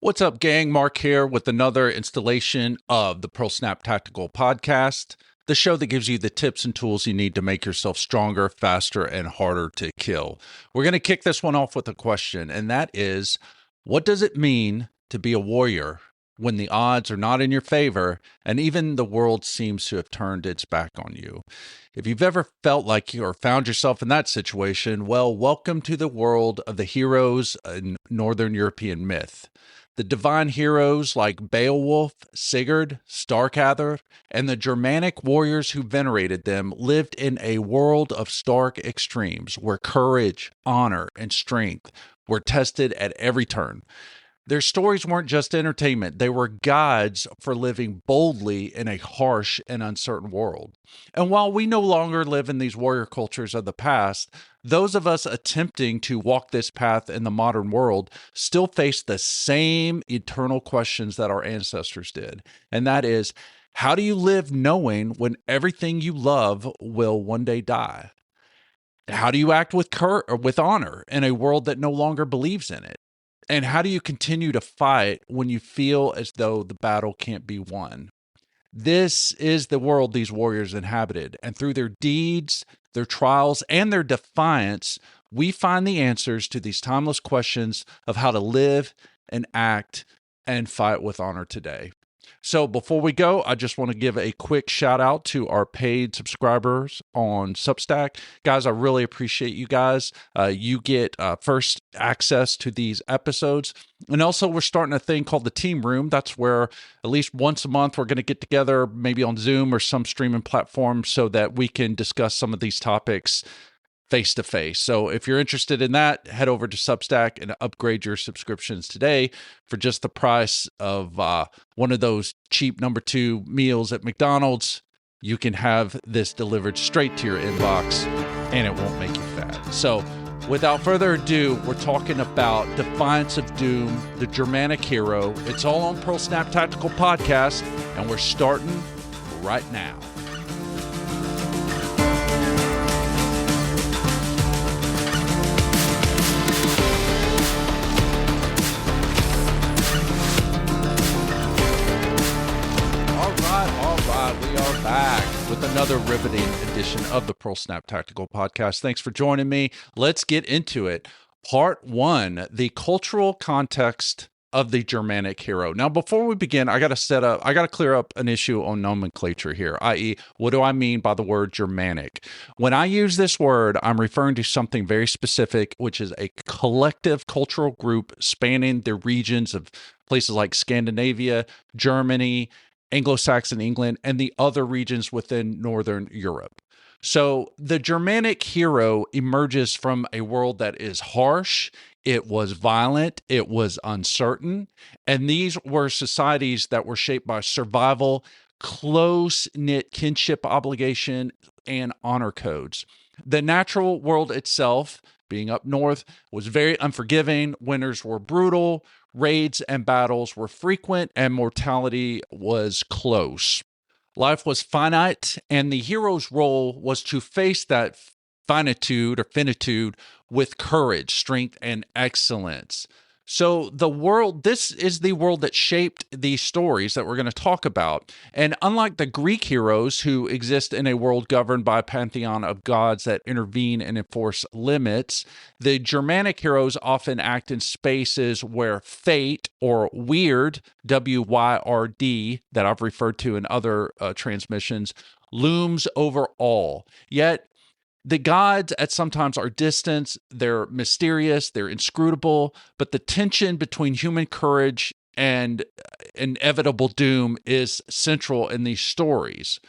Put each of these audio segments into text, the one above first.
What's up, gang? Mark here with another installation of the Pearl Snap Tactical Podcast, the show that gives you the tips and tools you need to make yourself stronger, faster, and harder to kill. We're going to kick this one off with a question, and that is, what does it mean to be a warrior when the odds are not in your favor and even the world seems to have turned its back on you? If you've ever felt like you or found yourself in that situation, well, welcome to the world of the heroes in Northern European myth. The divine heroes like Beowulf, Sigurd, Starkadr, and the Germanic warriors who venerated them lived in a world of stark extremes where courage, honor, and strength were tested at every turn. Their stories weren't just entertainment, they were guides for living boldly in a harsh and uncertain world. And while we no longer live in these warrior cultures of the past, those of us attempting to walk this path in the modern world still face the same eternal questions that our ancestors did. And that is, how do you live knowing when everything you love will one day die? How do you act with honor in a world that no longer believes in it? And how do you continue to fight when you feel as though the battle can't be won? This is the world these warriors inhabited. And through their deeds, their trials, and their defiance, we find the answers to these timeless questions of how to live and act and fight with honor today. So before we go, I just want to give a quick shout out to our paid subscribers on Substack. Guys, I really appreciate you guys. You get first access to these episodes. And also, we're starting a thing called the Team Room. That's where at least once a month we're going to get together, maybe on Zoom or some streaming platform, so that we can discuss some of these topics face to face. So if you're interested in that, head over to Substack and upgrade your subscriptions today for just the price of one of those cheap number 2 meals at McDonald's. You can have this delivered straight to your inbox and it won't make you fat. So without further ado, we're talking about Defiance of Doom, the Germanic hero. It's all on Pearl Snap Tactical Podcast, and we're starting right now. We are back with another riveting edition of the Pearl Snap Tactical Podcast. Thanks for joining me. Let's get into it. Part 1, the cultural context of the Germanic hero. Now, before we begin, I got to clear up an issue on nomenclature here, i.e., what do I mean by the word Germanic? When I use this word, I'm referring to something very specific, which is a collective cultural group spanning the regions of places like Scandinavia, Germany, Anglo-Saxon England, and the other regions within Northern Europe. So the Germanic hero emerges from a world that is harsh, it was violent, it was uncertain, and these were societies that were shaped by survival, close-knit kinship obligation, and honor codes. The natural world itself, being up north, was very unforgiving. Winters were brutal, raids and battles were frequent, and mortality was close. Life was finite, and the hero's role was to face that finitude with courage, strength, and excellence. So this is the world that shaped these stories that we're going to talk about. And unlike the Greek heroes who exist in a world governed by a pantheon of gods that intervene and enforce limits, the Germanic heroes often act in spaces where fate, or weird, W-Y-R-D, that I've referred to in other transmissions, looms over all. Yet the gods at sometimes are distant, they're mysterious, they're inscrutable, but the tension between human courage and inevitable doom is central in these stories.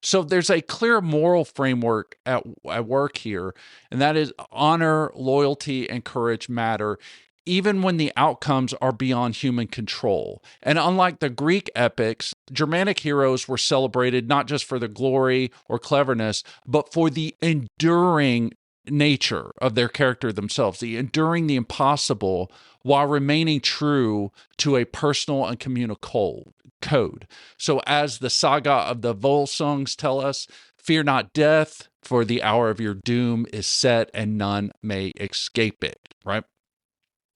So there's a clear moral framework at work here, and that is honor, loyalty, and courage matter, even when the outcomes are beyond human control. And unlike the Greek epics, Germanic heroes were celebrated not just for their glory or cleverness, but for the enduring nature of their character themselves, the enduring the impossible while remaining true to a personal and communal code. So as the saga of the Volsungs tell us, fear not death, for the hour of your doom is set and none may escape it, right?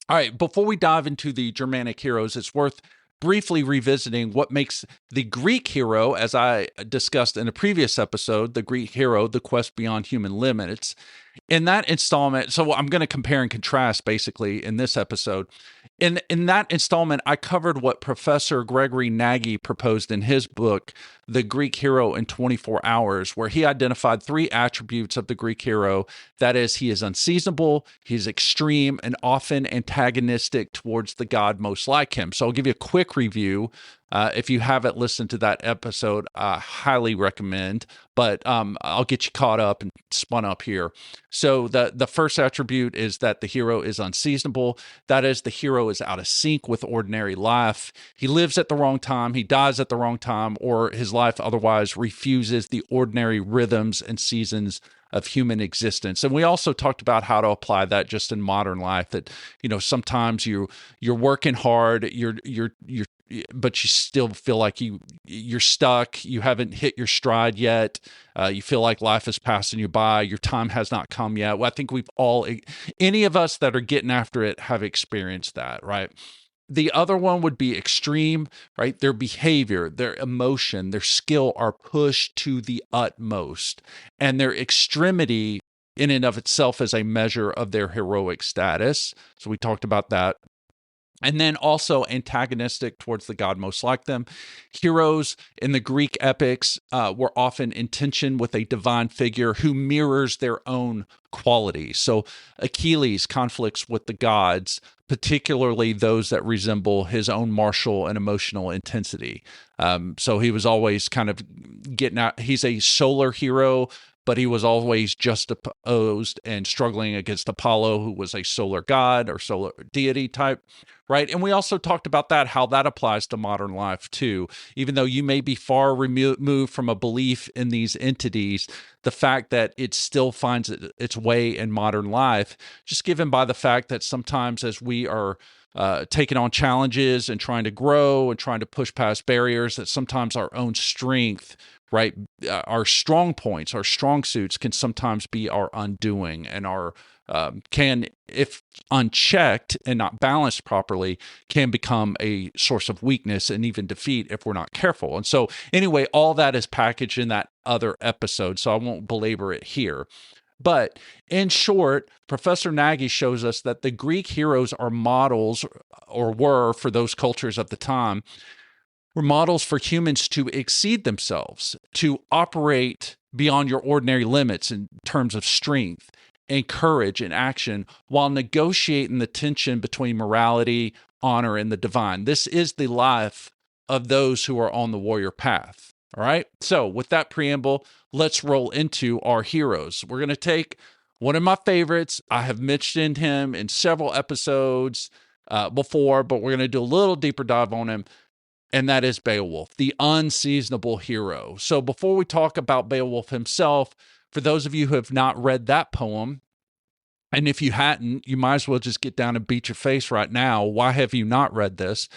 All right, before we dive into the Germanic heroes, it's worth briefly revisiting what makes the Greek hero, as I discussed in a previous episode, the Greek hero, the quest beyond human limits. In that installment, so I'm going to compare and contrast basically in this episode. In that installment, I covered what Professor Gregory Nagy proposed in his book, The Greek Hero in 24 Hours, where he identified 3 attributes of the Greek hero. That is, he is unseasonable, he's extreme, and often antagonistic towards the god most like him. So I'll give you a quick review. If you haven't listened to that episode, I highly recommend. But I'll get you caught up and spun up here. So the first attribute is that the hero is unseasonable. That is, the hero is out of sync with ordinary life. He lives at the wrong time, he dies at the wrong time, or his life otherwise refuses the ordinary rhythms and seasons of human existence. And we also talked about how to apply that just in modern life, that sometimes you're working hard, but you still feel like you're stuck, you haven't hit your stride yet, you feel like life is passing you by, your time has not come yet. Well, I think any of us that are getting after it have experienced that, right? The other one would be extreme, right? Their behavior, their emotion, their skill are pushed to the utmost, and their extremity in and of itself is a measure of their heroic status. So we talked about that. And then also antagonistic towards the god most like them. Heroes in the Greek epics were often in tension with a divine figure who mirrors their own qualities. So Achilles conflicts with the gods, particularly those that resemble his own martial and emotional intensity. So he was always kind of getting out. He's a solar hero, but he was always juxtaposed and struggling against Apollo, who was a solar god or solar deity type, right? And we also talked about that, how that applies to modern life too. Even though you may be far removed from a belief in these entities, the fact that it still finds its way in modern life, just given by the fact that sometimes as we are taking on challenges and trying to grow and trying to push past barriers, that sometimes our own strength, right, our strong points, our strong suits can sometimes be our undoing, and can, if unchecked and not balanced properly, can become a source of weakness and even defeat if we're not careful. And so anyway, all that is packaged in that other episode, so I won't belabor it here. But in short, Professor Nagy shows us that the Greek heroes are models, or were for those cultures of the time, were models for humans to exceed themselves, to operate beyond your ordinary limits in terms of strength and courage and action, while negotiating the tension between morality, honor, and the divine. This is the life of those who are on the warrior path. All right. So with that preamble, let's roll into our heroes. We're going to take one of my favorites. I have mentioned him in several episodes before, but we're going to do a little deeper dive on him. And that is Beowulf, the unseasonable hero. So before we talk about Beowulf himself, for those of you who have not read that poem, and if you hadn't, you might as well just get down and beat your face right now. Why have you not read this?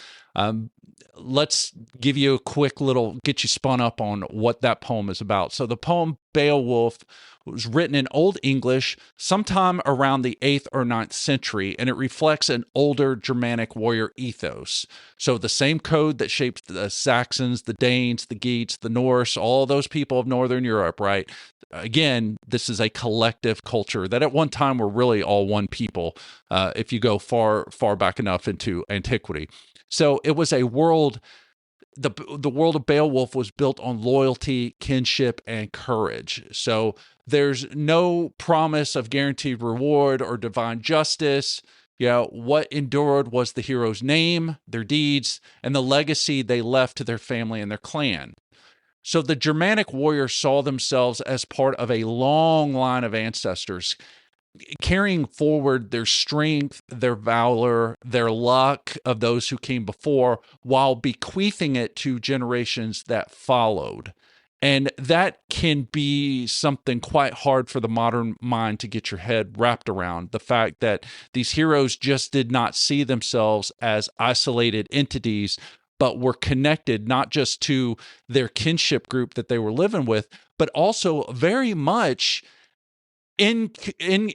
Let's give you a quick little, get you spun up on what that poem is about. So the poem Beowulf was written in Old English sometime around the 8th or 9th century, and it reflects an older Germanic warrior ethos. So the same code that shaped the Saxons, the Danes, the Geats, the Norse, all those people of Northern Europe, right? Again, this is a collective culture that at one time were really all one people, if you go far back enough into antiquity. So it was a world, the world of Beowulf was built on loyalty, kinship, and courage. So there's no promise of guaranteed reward or divine justice. What endured was the hero's name, their deeds, and the legacy they left to their family and their clan. So the Germanic warriors saw themselves as part of a long line of ancestors, carrying forward their strength, their valor, their luck of those who came before, while bequeathing it to generations that followed. And that can be something quite hard for the modern mind to get your head wrapped around. The fact that these heroes just did not see themselves as isolated entities, but were connected not just to their kinship group that they were living with, but also very much in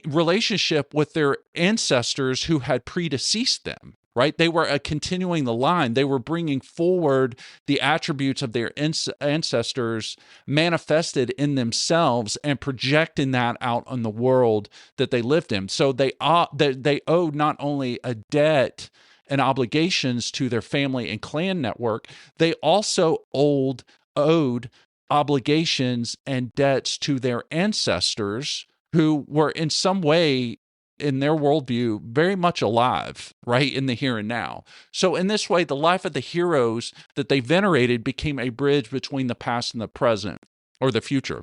relationship with their ancestors who had predeceased them, right? They were continuing the line. They were bringing forward the attributes of their ancestors manifested in themselves and projecting that out on the world that they lived in. So they owed not only a debt and obligations to their family and clan network, they also owed obligations and debts to their ancestors who were in some way, in their worldview, very much alive, right, in the here and now. So in this way, the life of the heroes that they venerated became a bridge between the past and the present, or the future,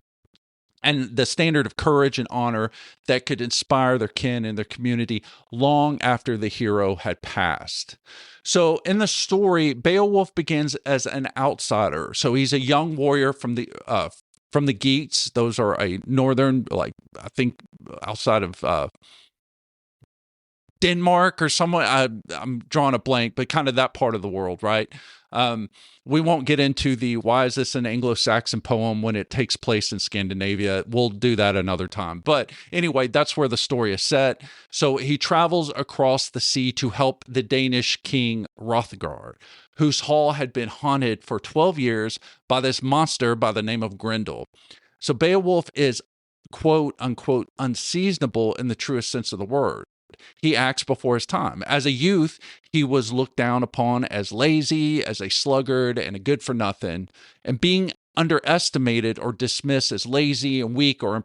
and the standard of courage and honor that could inspire their kin and their community long after the hero had passed. So in the story, Beowulf begins as an outsider. So he's a young warrior from the Geats. Those are a northern, like, I think outside of Denmark or somewhere. I'm drawing a blank, but kind of that part of the world, right? We won't get into the why is this an Anglo-Saxon poem when it takes place in Scandinavia. We'll do that another time. But anyway, that's where the story is set. So he travels across the sea to help the Danish king Hrothgar, whose hall had been haunted for 12 years by this monster by the name of Grendel. So Beowulf is quote unquote unseasonable in the truest sense of the word. He acts before his time. As a youth, he was looked down upon as lazy, as a sluggard, and a good for nothing. And being underestimated or dismissed as lazy and weak or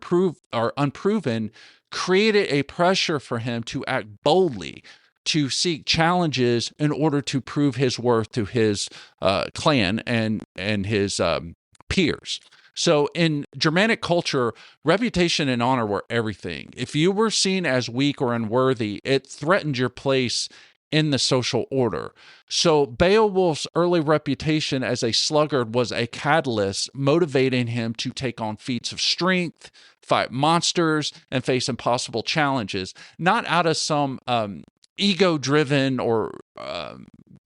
unproven created a pressure for him to act boldly, to seek challenges in order to prove his worth to his clan and his peers. So in Germanic culture, reputation and honor were everything. If you were seen as weak or unworthy, it threatened your place in the social order. So Beowulf's early reputation as a sluggard was a catalyst motivating him to take on feats of strength, fight monsters, and face impossible challenges, not out of some ego-driven or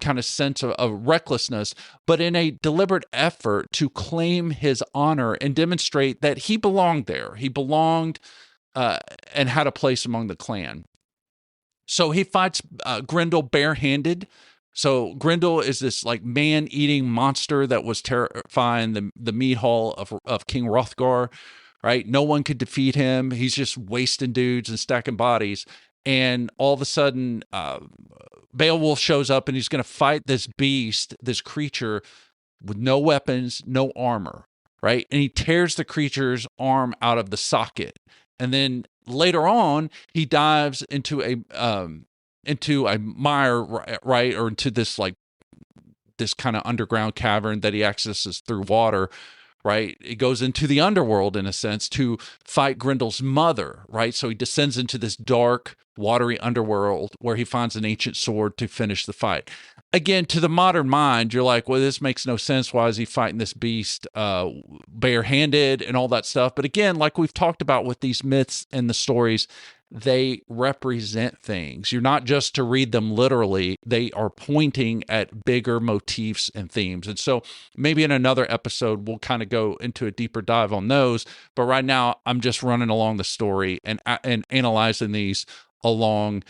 kind of sense of recklessness, but in a deliberate effort to claim his honor and demonstrate that he belonged there. He belonged and had a place among the clan. So he fights Grendel barehanded. So Grendel is this like man-eating monster that was terrifying the meat hall of King Hrothgar, right? No one could defeat him. He's just wasting dudes and stacking bodies. And all of a sudden, Beowulf shows up and he's going to fight this beast, this creature with no weapons, no armor, right? And he tears the creature's arm out of the socket. And then later on, he dives into a mire, right? Or into this kind of underground cavern that he accesses through water. Right? It goes into the underworld, in a sense, to fight Grendel's mother, right? So he descends into this dark, watery underworld where he finds an ancient sword to finish the fight. Again, to the modern mind, you're like, well, this makes no sense. Why is he fighting this beast barehanded and all that stuff? But again, like we've talked about with these myths and the stories, they represent things. You're not just to read them literally. They are pointing at bigger motifs and themes. And so maybe in another episode, we'll kind of go into a deeper dive on those. But right now, I'm just running along the story and analyzing these along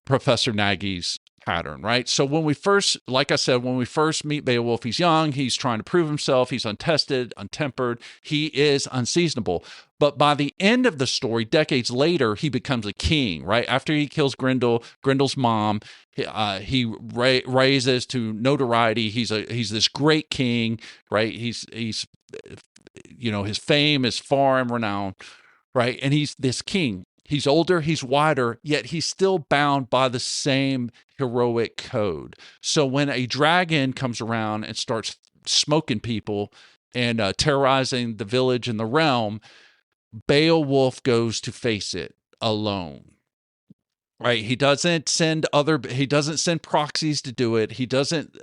Professor Nagy's pattern, right? So when we first, like I said, when we first meet Beowulf, he's young, he's trying to prove himself, he's untested, untempered, he is unseasonable. But by the end of the story, decades later, he becomes a king, right? After he kills Grendel's mom, he raises to notoriety. He's this great king, right? He's his fame is far and renowned, right? And he's this king. He's older, he's wider, yet he's still bound by the same heroic code. So when a dragon comes around and starts smoking people and terrorizing the village and the realm, Beowulf goes to face it alone. Right? He doesn't send proxies to do it. He doesn't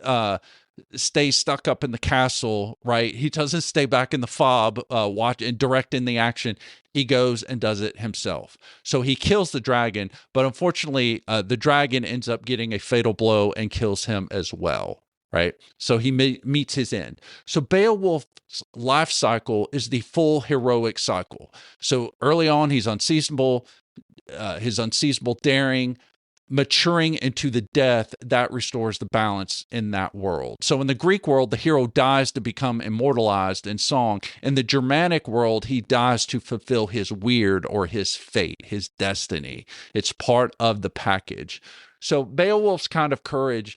stay stuck up in the castle, right? He doesn't stay back in the fob, watch and directing the action. He goes and does it himself. So he kills the dragon, but unfortunately, the dragon ends up getting a fatal blow and kills him as well. right? So he meets his end. So Beowulf's life cycle is the full heroic cycle. So early on, he's unseasonable, his unseasonable daring, maturing into the death that restores the balance in that world. So in the Greek world, the hero dies to become immortalized in song. In the Germanic world, he dies to fulfill his weird or his fate, his destiny. It's part of the package. So Beowulf's kind of courage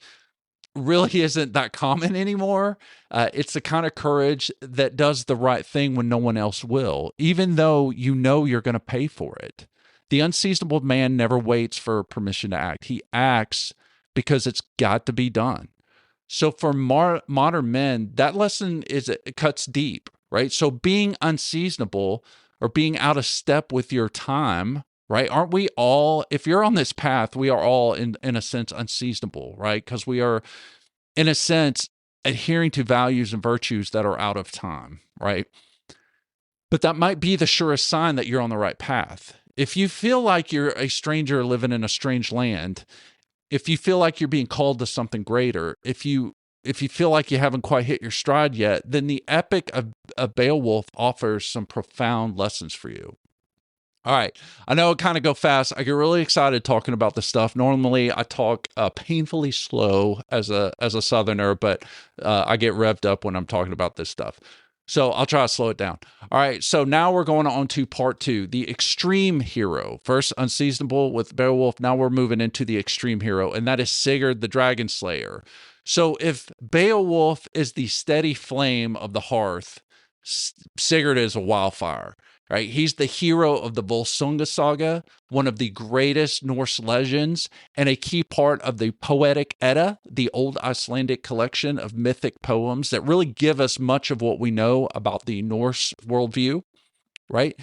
really isn't that common anymore. It's the kind of courage that does the right thing when no one else will, even though you know you're going to pay for it. The unseasonable man never waits for permission to act. He acts because it's got to be done. So for modern men, that lesson it cuts deep, right? So being unseasonable or being out of step with your time, right? Aren't we all, if you're on this path, we are all in a sense unseasonable, right? Because we are, in a sense, adhering to values and virtues that are out of time, right? But that might be the surest sign that you're on the right path. If you feel like you're a stranger living in a strange land, if you feel like you're being called to something greater, if you feel like you haven't quite hit your stride yet, then the epic of Beowulf offers some profound lessons for you. All right. I know it kind of go fast. I get really excited talking about this stuff. Normally, I talk painfully slow as a Southerner, but I get revved up when I'm talking about this stuff. So I'll try to slow it down. All right. So now we're going on to part two, the extreme hero. First, unseasonable with Beowulf. Now we're moving into the extreme hero, and that is Sigurd, the Dragon Slayer. So if Beowulf is the steady flame of the hearth, Sigurd is a wildfire, right? He's the hero of the Volsunga saga, one of the greatest Norse legends, and a key part of the Poetic Edda, the old Icelandic collection of mythic poems that really give us much of what we know about the Norse worldview, right?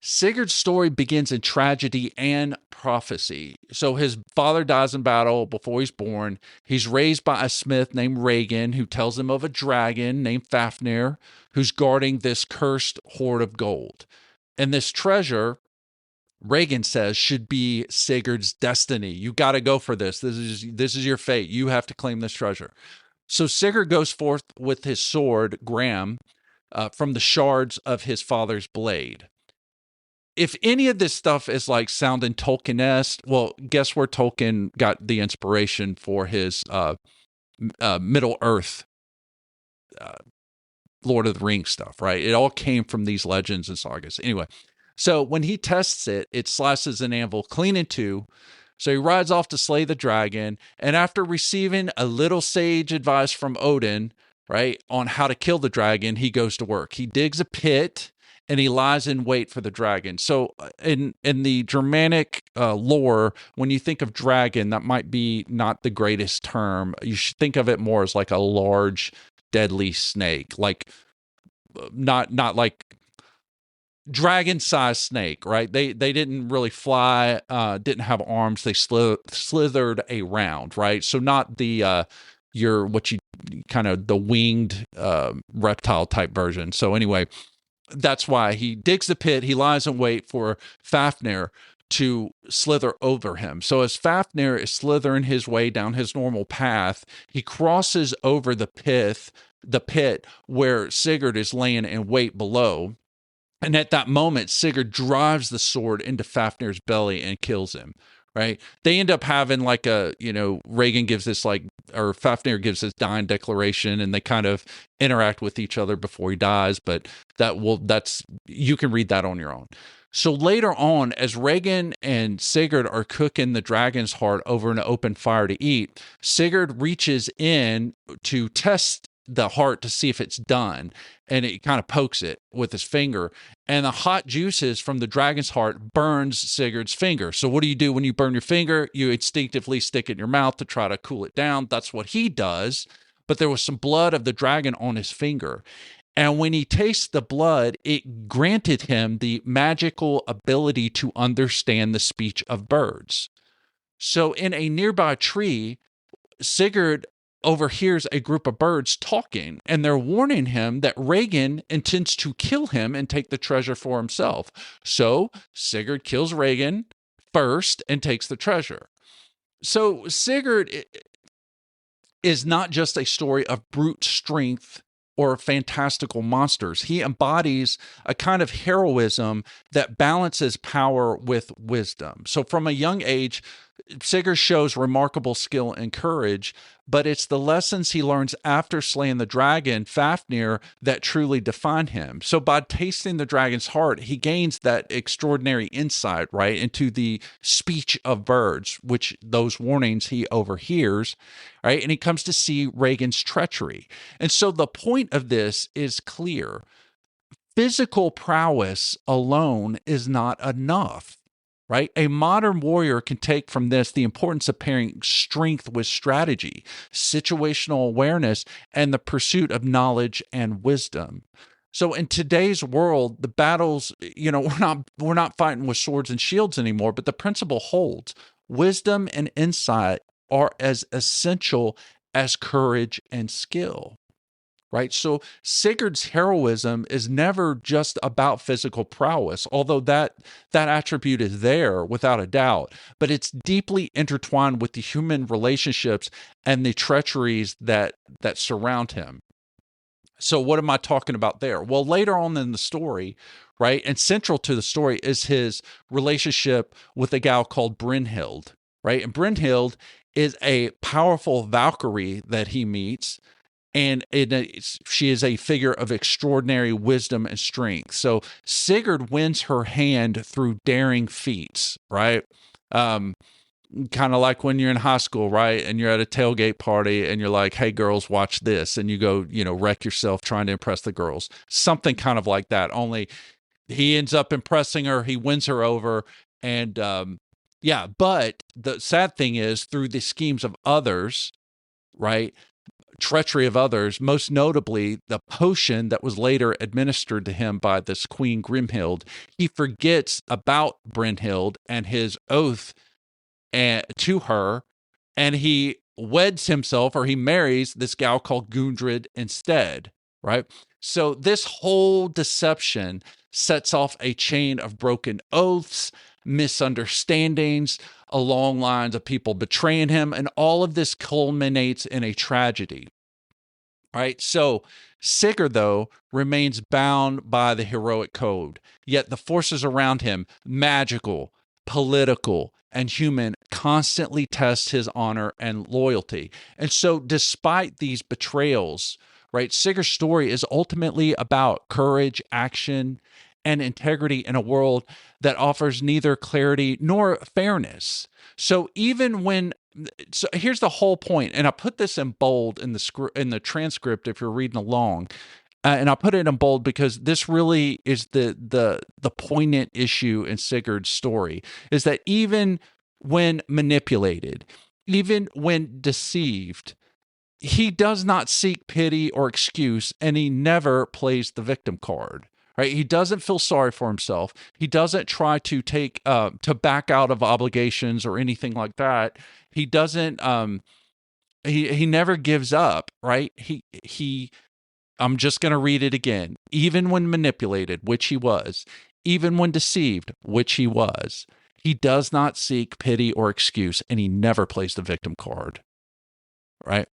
Sigurd's story begins in tragedy and prophecy. So his father dies in battle before he's born. He's raised by a smith named Regin, who tells him of a dragon named Fafnir, who's guarding this cursed hoard of gold. And this treasure, Regin says, should be Sigurd's destiny. You got to go for this. This is your fate. You have to claim this treasure. So Sigurd goes forth with his sword, Graham, from the shards of his father's blade. If any of this stuff is like sounding Tolkien-esque, well, guess where Tolkien got the inspiration for his Middle Earth Lord of the Rings stuff, right? It all came from these legends and sagas. Anyway, so when he tests it, it slices an anvil clean in two. So he rides off to slay the dragon. And after receiving a little sage advice from Odin, right, on how to kill the dragon, he goes to work. He digs a pit and he lies in wait for the dragon. So in the Germanic lore, when you think of dragon, that might be not the greatest term. You should think of it more as like a large, deadly snake, like not like dragon-sized snake, right? They didn't really fly, didn't have arms. They slithered around, right? So not the your what you kind of the winged reptile type version. So anyway, that's why he digs the pit. He lies in wait for Fafnir to slither over him. So as Fafnir is slithering his way down his normal path, he crosses over the pit where Sigurd is laying in wait below. And at that moment, Sigurd drives the sword into Fafnir's belly and kills him, right? They end up having like Regin gives this or Fafnir gives this dying declaration, and they kind of interact with each other before he dies, but you can read that on your own. So later on, as Regin and Sigurd are cooking the dragon's heart over an open fire to eat, Sigurd reaches in to test the heart to see if it's done, and it kind of pokes it with his finger, and the hot juices from the dragon's heart burns Sigurd's finger. So what do you do when you burn your finger? You instinctively stick it in your mouth to try to cool it down. That's what he does, but there was some blood of the dragon on his finger, and when he tastes the blood, it granted him the magical ability to understand the speech of birds. So in a nearby tree, Sigurd overhears a group of birds talking, and they're warning him that Regin intends to kill him and take the treasure for himself. So Sigurd kills Regin first and takes the treasure. So Sigurd, is not just a story of brute strength or fantastical monsters. He embodies a kind of heroism that balances power with wisdom. So from a young age, Sigurd shows remarkable skill and courage, but it's the lessons he learns after slaying the dragon, Fafnir, that truly define him. So by tasting the dragon's heart, he gains that extraordinary insight, right, into the speech of birds, which those warnings he overhears, right? And he comes to see Regan's treachery. And so the point of this is clear. Physical prowess alone is not enough, right? A modern warrior can take from this the importance of pairing strength with strategy, situational awareness, and the pursuit of knowledge and wisdom. So in today's world, the battles, we're not fighting with swords and shields anymore, but the principle holds. Wisdom and insight are as essential as courage and skill. Right. So Sigurd's heroism is never just about physical prowess, although that attribute is there without a doubt, but it's deeply intertwined with the human relationships and the treacheries that surround him. So what am I talking about there? Well, later on in the story, right, and central to the story is his relationship with a gal called Brynhild, right? And Brynhild is a powerful Valkyrie that he meets, and she is a figure of extraordinary wisdom and strength. So Sigurd wins her hand through daring feats, right? Kind of like when you're in high school, right? And you're at a tailgate party and you're like, hey, girls, watch this. And you go, wreck yourself trying to impress the girls. Something kind of like that. Only he ends up impressing her. He wins her over. And yeah, but the sad thing is through the schemes of others, right? Treachery of others, most notably the potion that was later administered to him by this Queen Grimhild, he forgets about Brynhild and his oath to her, and he weds himself, or he marries this gal called Gundrid instead, right? So this whole deception sets off a chain of broken oaths, misunderstandings, along lines of people betraying him, and all of this culminates in a tragedy. Right? So Sigurd, though, remains bound by the heroic code, yet the forces around him, magical, political, and human, constantly test his honor and loyalty. And so despite these betrayals, right, Sigurd's story is ultimately about courage, action, and integrity in a world that offers neither clarity nor fairness. So here's the whole point, and I put this in bold in the transcript if you're reading along, and I put it in bold because this really is the poignant issue in Sigurd's story, is that even when manipulated, even when deceived, he does not seek pity or excuse, and he never plays the victim card. Right? He doesn't feel sorry for himself. He doesn't try to to back out of obligations or anything like that. He doesn't. He never gives up. Right? I'm just going to read it again. Even when manipulated, which he was, even when deceived, which he was, he does not seek pity or excuse, and he never plays the victim card. Right?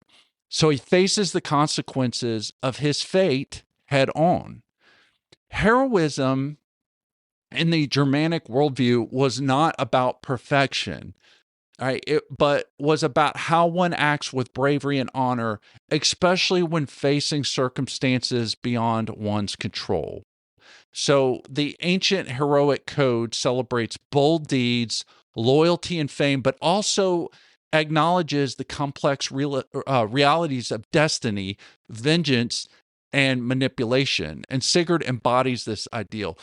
So he faces the consequences of his fate head on. Heroism in the Germanic worldview was not about perfection, right? But was about how one acts with bravery and honor, especially when facing circumstances beyond one's control. So the ancient heroic code celebrates bold deeds, loyalty, and fame, but also acknowledges the complex realities of destiny, vengeance, and manipulation. And Sigurd embodies this ideal.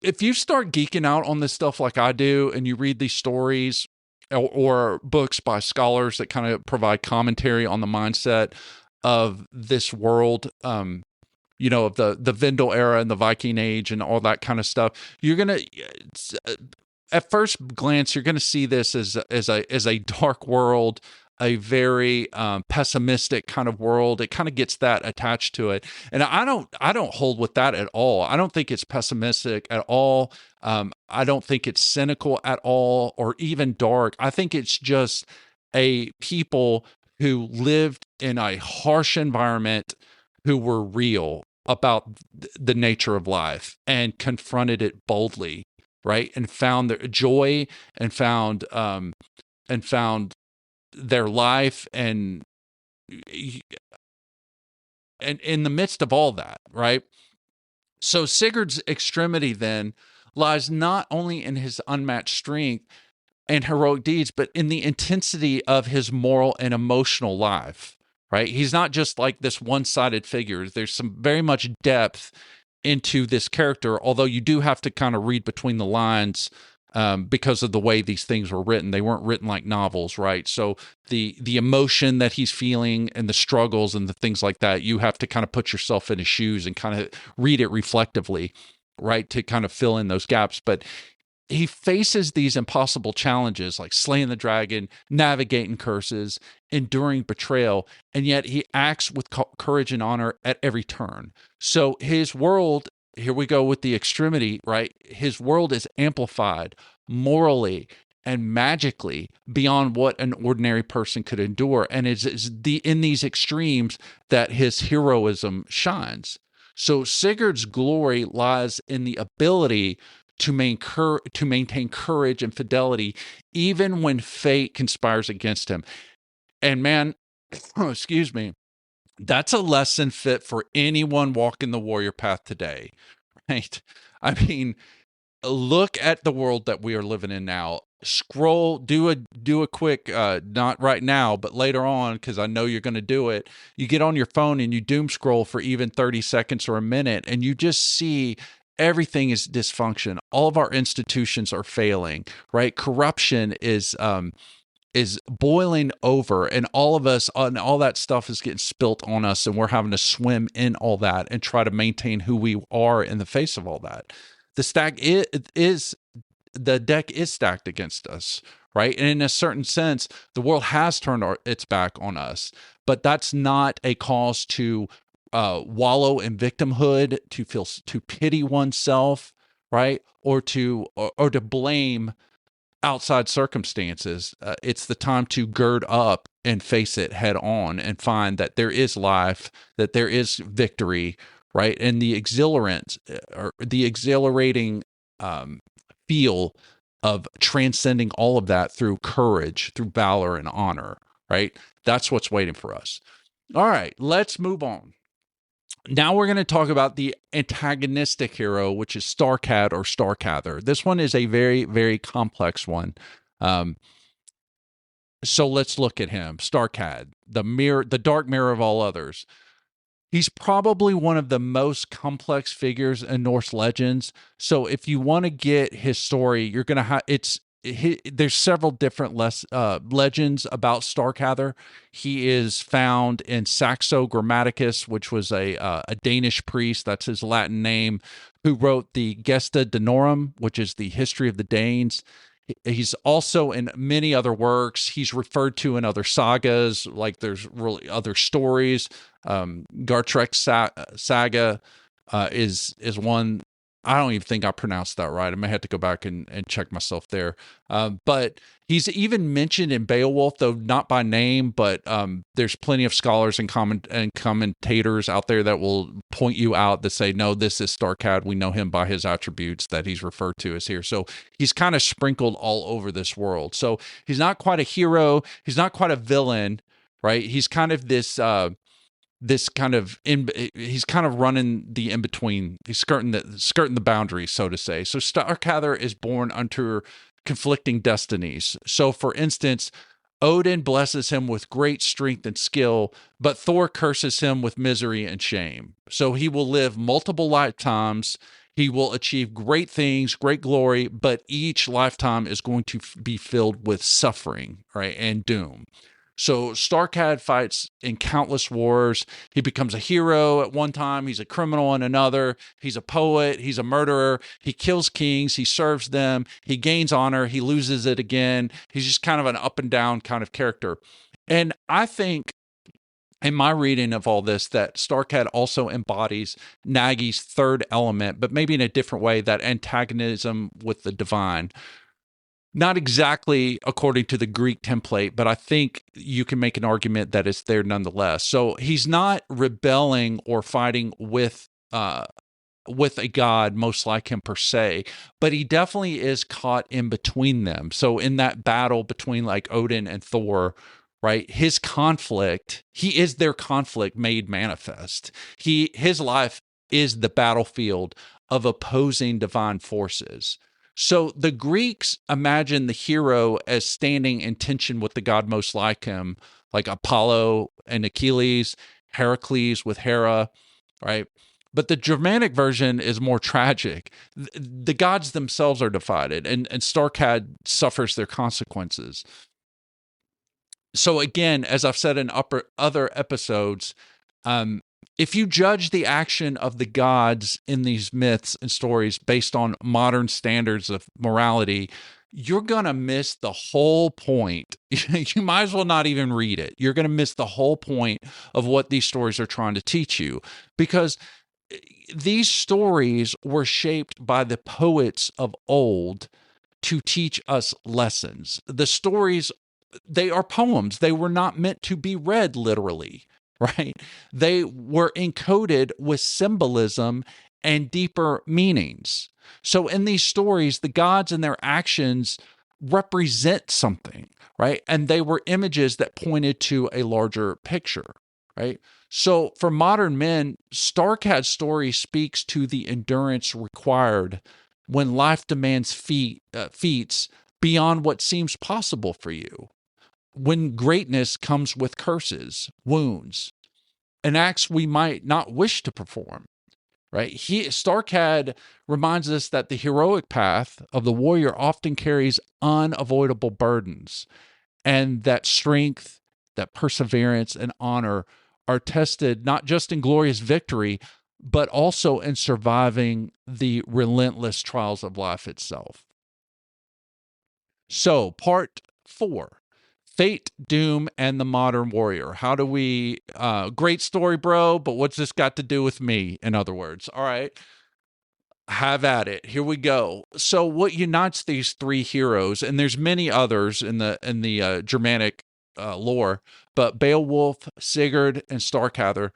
If you start geeking out on this stuff like I do, and you read these stories or books by scholars that kind of provide commentary on the mindset of this world, of the Vendel era and the Viking Age and all that kind of stuff, you're gonna, at first glance, you're gonna see this as a dark world, a very pessimistic kind of world. It kind of gets that attached to it, and I don't hold with that at all. I don't think it's pessimistic at all. I don't think it's cynical at all, or even dark. I think it's just a people who lived in a harsh environment, who were real about the nature of life and confronted it boldly, right? And found their joy and found their life and in the midst of all that, right? So Sigurd's extremity then lies not only in his unmatched strength and heroic deeds, but in the intensity of his moral and emotional life, right? He's not just like this one-sided figure. There's some very much depth into this character, although you do have to kind of read between the lines because of the way these things were written. They weren't written like novels, right? So the emotion that he's feeling and the struggles and the things like that, you have to kind of put yourself in his shoes and kind of read it reflectively, right, to kind of fill in those gaps. But he faces these impossible challenges like slaying the dragon, navigating curses, enduring betrayal, and yet he acts with courage and honor at every turn. So his world, here we go with the extremity, right? His world is amplified morally and magically beyond what an ordinary person could endure. And it's in these extremes that his heroism shines. So Sigurd's glory lies in the ability to maintain courage and fidelity, even when fate conspires against him. And man, excuse me, that's a lesson fit for anyone walking the warrior path today, right? I mean, look at the world that we are living in now. Scroll, do a quick, not right now, but later on, because I know you're going to do it. You get on your phone and you doom scroll for even 30 seconds or a minute, and you just see everything is dysfunction. All of our institutions are failing, right? Corruption is boiling over, and all of us and all that stuff is getting spilt on us, and we're having to swim in all that and try to maintain who we are in the face of all that. The deck is stacked against us, right? And in a certain sense, the world has turned its back on us, but that's not a cause to wallow in victimhood, to pity oneself, right? Or to blame outside circumstances. It's the time to gird up and face it head on and find that there is life, that there is victory, right? And the exhilarating feel of transcending all of that through courage, through valor and honor, right? That's what's waiting for us. All right, let's move on. Now we're going to talk about the antagonistic hero, which is Starkadr or Starkadr. This one is a very, very complex one. So let's look at him. Starkadr, the dark mirror of all others. He's probably one of the most complex figures in Norse legends. So if you want to get his story, you're going to have there's several different legends about Starkadr. He is found in Saxo Grammaticus, which was a Danish priest, that's his Latin name, who wrote the Gesta Danorum, which is the history of the Danes. He's also in many other works. He's referred to in other sagas, like there's really other stories. Gartrek's saga is one. I don't even think I pronounced that right. I may have to go back and check myself there. But he's even mentioned in Beowulf, though not by name, but there's plenty of scholars and commentators out there that will point you out that say, no, this is Starkadr. We know him by his attributes that he's referred to as here. So he's kind of sprinkled all over this world. So he's not quite a hero. He's not quite a villain, right? He's kind of he's kind of running the in between. He's skirting the boundaries, so to say. So Starkadr is born under conflicting destinies. So, for instance, Odin blesses him with great strength and skill, but Thor curses him with misery and shame. So he will live multiple lifetimes. He will achieve great things, great glory, but each lifetime is going to be filled with suffering, right, and doom. So Starkadr fights in countless wars. He becomes a hero at one time. He's a criminal in another. He's a poet. He's a murderer. He kills kings. He serves them. He gains honor. He loses it again. He's just kind of an up and down kind of character. And I think in my reading of all this, that Starkadr also embodies Nagi's third element, but maybe in a different way, that antagonism with the divine. Not exactly according to the Greek template, but I think you can make an argument that it's there nonetheless. So he's not rebelling or fighting with a god most like him per se, but he definitely is caught in between them. So in that battle between like Odin and Thor, right? His conflict, he is their conflict made manifest. His life is the battlefield of opposing divine forces. So the Greeks imagine the hero as standing in tension with the god most like him, like Apollo and Achilles, Heracles with Hera, right? But the Germanic version is more tragic. The gods themselves are divided, and Starkadr suffers their consequences. So again, as I've said in other episodes, um, if you judge the action of the gods in these myths and stories based on modern standards of morality, you're going to miss the whole point. You might as well not even read it. You're going to miss the whole point of what these stories are trying to teach you, because these stories were shaped by the poets of old to teach us lessons. The stories, they are poems. They were not meant to be read literally, right? They were encoded with symbolism and deeper meanings. So in these stories, the gods and their actions represent something, right? And they were images that pointed to a larger picture, right? So for modern men, Starkad's story speaks to the endurance required when life demands feats beyond what seems possible for you, when greatness comes with curses, wounds, and acts we might not wish to perform. Right? Starkadr reminds us that the heroic path of the warrior often carries unavoidable burdens, and that strength, that perseverance, and honor are tested not just in glorious victory, but also in surviving the relentless trials of life itself. So, part 4, Fate, Doom, and the Modern Warrior. How do we, great story, bro, but what's this got to do with me, in other words? All right, have at it. Here we go. So what unites these three heroes, and there's many others in the Germanic lore, but Beowulf, Sigurd, and Starkadr,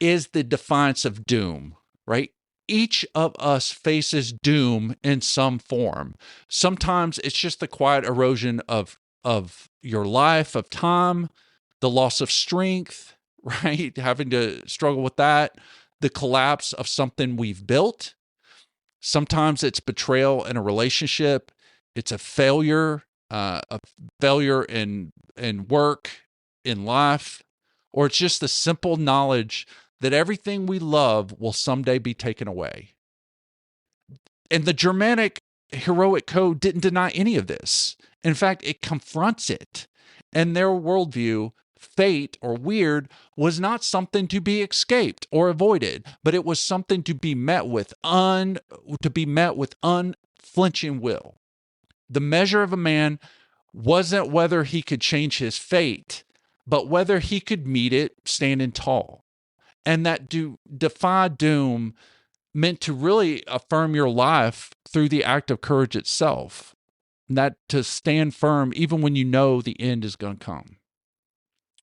is the defiance of doom, right? Each of us faces doom in some form. Sometimes it's just the quiet erosion of your life, of time, the loss of strength, right? Having to struggle with that, the collapse of something we've built. Sometimes it's betrayal in a relationship. It's a failure in work, in life, or it's just the simple knowledge that everything we love will someday be taken away. And the Germanic heroic code didn't deny any of this. In fact, it confronts it. And their worldview, fate or weird, was not something to be escaped or avoided, but it was something to be met with unflinching will. The measure of a man wasn't whether he could change his fate, but whether he could meet it standing tall. And that defy doom meant to really affirm your life through the act of courage itself. And that to stand firm even when you know the end is going to come.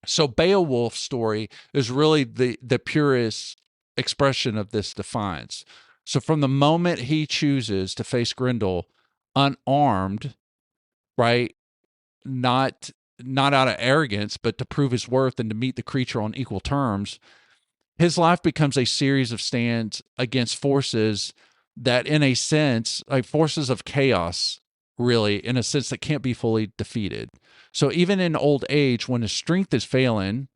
So Beowulf's story is really the purest expression of this defiance. So from the moment he chooses to face Grendel unarmed, right, not out of arrogance, but to prove his worth and to meet the creature on equal terms, his life becomes a series of stands against forces that, in a sense, like forces of chaos, really, in a sense that can't be fully defeated. So even in old age, when his strength is failing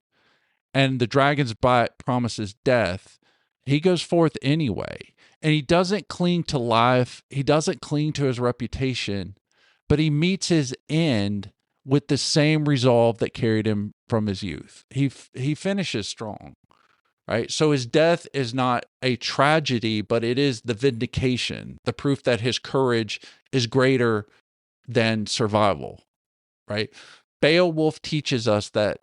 and the dragon's bite promises death, he goes forth anyway. And he doesn't cling to life, he doesn't cling to his reputation, but he meets his end with the same resolve that carried him from his youth. He finishes strong. Right. So his death is not a tragedy, but it is the vindication, the proof that his courage is greater than survival. Right. Beowulf teaches us that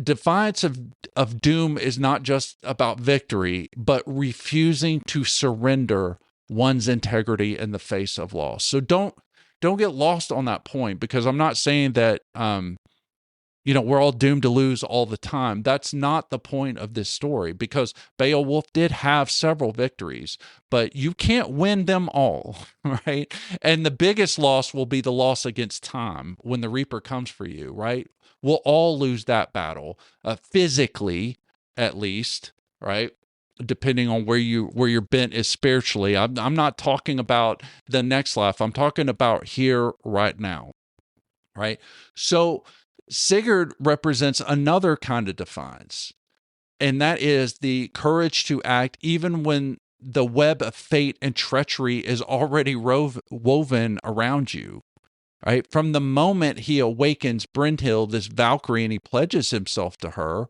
defiance of doom is not just about victory, but refusing to surrender one's integrity in the face of loss. So don't don't get lost on that point, because I'm not saying that, we're all doomed to lose all the time. That's not the point of this story, because Beowulf did have several victories, but you can't win them all, right? And the biggest loss will be the loss against time when the Reaper comes for you, right? We'll all lose that battle, physically, at least, right? Depending on where your bent is spiritually. I'm not talking about the next life. I'm talking about here, right now, right? So Sigurd represents another kind of defiance, and that is the courage to act even when the web of fate and treachery is already woven around you. Right? From the moment he awakens Brynhild, this Valkyrie, and he pledges himself to her,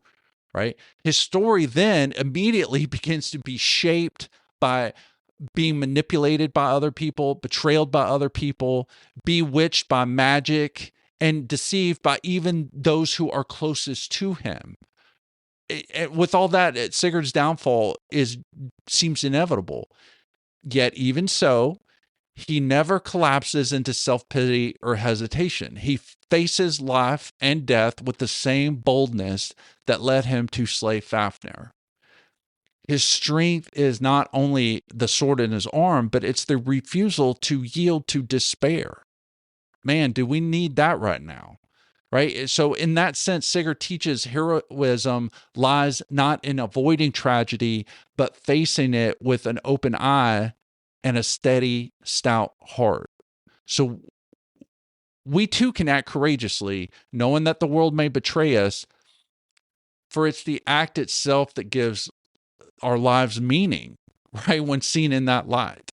right? His story then immediately begins to be shaped by being manipulated by other people, betrayed by other people, bewitched by magic, and deceived by even those who are closest to him. With all that, Sigurd's downfall seems inevitable. Yet even so, he never collapses into self-pity or hesitation. He faces life and death with the same boldness that led him to slay Fafnir. His strength is not only the sword in his arm, but it's the refusal to yield to despair. Man, do we need that right now? Right? So in that sense, Sigurd teaches heroism lies not in avoiding tragedy, but facing it with an open eye and a steady, stout heart. So we too can act courageously, knowing that the world may betray us, for it's the act itself that gives our lives meaning, right? When seen in that light.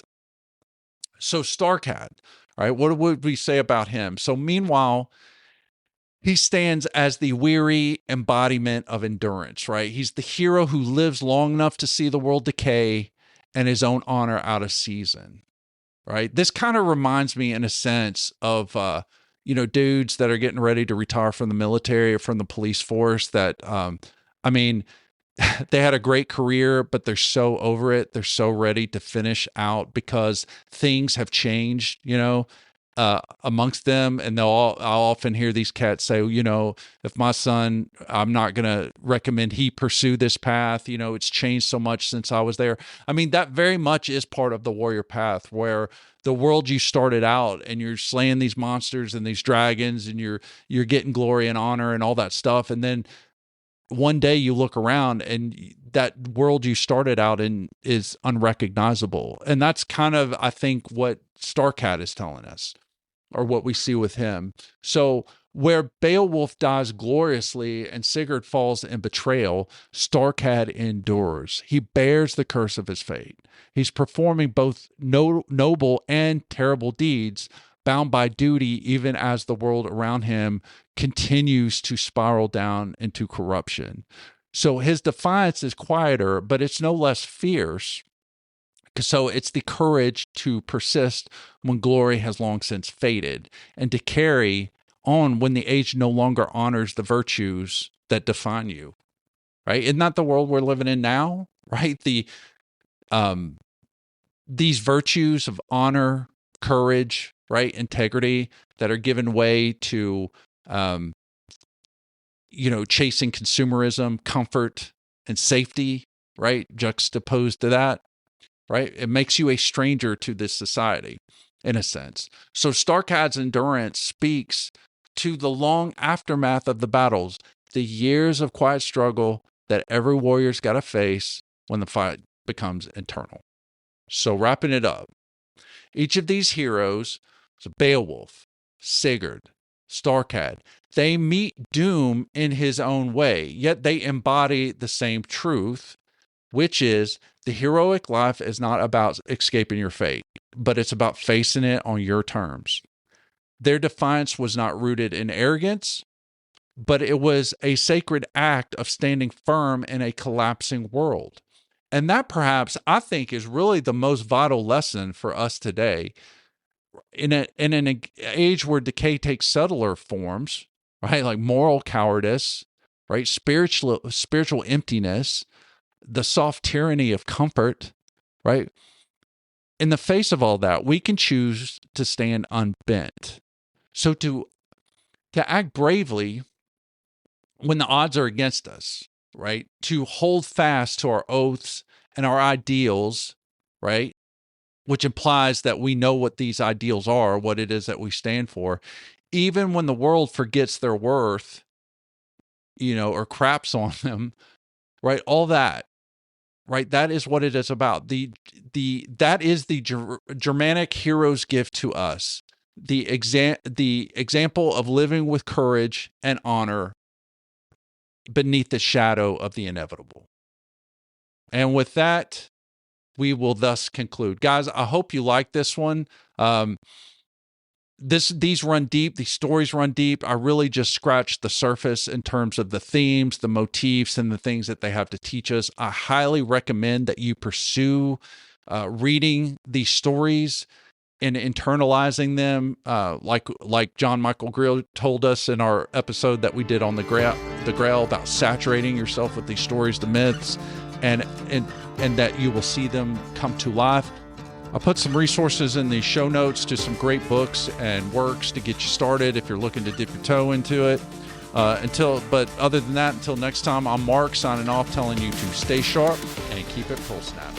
So Starkadr, right? What would we say about him? So meanwhile, he stands as the weary embodiment of endurance, right? He's the hero who lives long enough to see the world decay and his own honor out of season, right? This kind of reminds me, in a sense, of dudes that are getting ready to retire from the military or from the police force. That I mean, they had a great career, but they're so over it. They're so ready to finish out because things have changed, amongst them. And I'll often hear these cats say, if my son, I'm not going to recommend he pursue this path. It's changed so much since I was there. I mean, that very much is part of the warrior path, where the world you started out and you're slaying these monsters and these dragons and you're getting glory and honor and all that stuff. And then one day you look around and that world you started out in is unrecognizable. And that's kind of, I think, what Starkadr is telling us, or what we see with him. So where Beowulf dies gloriously and Sigurd falls in betrayal, Starkadr endures. He bears the curse of his fate. He's performing both noble and terrible deeds, bound by duty, even as the world around him continues to spiral down into corruption. So his defiance is quieter, but it's no less fierce. So it's the courage to persist when glory has long since faded, and to carry on when the age no longer honors the virtues that define you. Right? Isn't that the world we're living in now? Right? These virtues of honor, courage, right, integrity, that are given way to chasing consumerism, comfort, and safety, right, juxtaposed to that, right? It makes you a stranger to this society, in a sense. So Starkadr's endurance speaks to the long aftermath of the battles, the years of quiet struggle that every warrior's got to face when the fight becomes internal. So wrapping it up, each of these heroes, so Beowulf, Sigurd, Starkadr, they meet doom in his own way, yet they embody the same truth, which is the heroic life is not about escaping your fate, but it's about facing it on your terms. Their defiance was not rooted in arrogance, but it was a sacred act of standing firm in a collapsing world. And that, perhaps, I think, is really the most vital lesson for us today. In an age where decay takes subtler forms, right, like moral cowardice, right, spiritual emptiness, the soft tyranny of comfort, right? in the face of all that, we can choose to stand unbent. So to act bravely when the odds are against us, right? To hold fast to our oaths and our ideals, right? Which implies that we know what these ideals are, what it is that we stand for, even when the world forgets their worth, or craps on them, right? All that, right? That is what it is about. That is the Germanic hero's gift to us. The example of living with courage and honor beneath the shadow of the inevitable. And with that, we will thus conclude. Guys, I hope you like this one. These run deep. These stories run deep. I really just scratched the surface in terms of the themes, the motifs, and the things that they have to teach us. I highly recommend that you pursue reading these stories and internalizing them, like John Michael Greer told us in our episode that we did on the Grail about saturating yourself with these stories, the myths, and that you will see them come to life. I'll put some resources in the show notes to some great books and works to get you started if you're looking to dip your toe into it. But other than that, until next time, I'm Mark signing off, telling you to stay sharp and keep it full snap.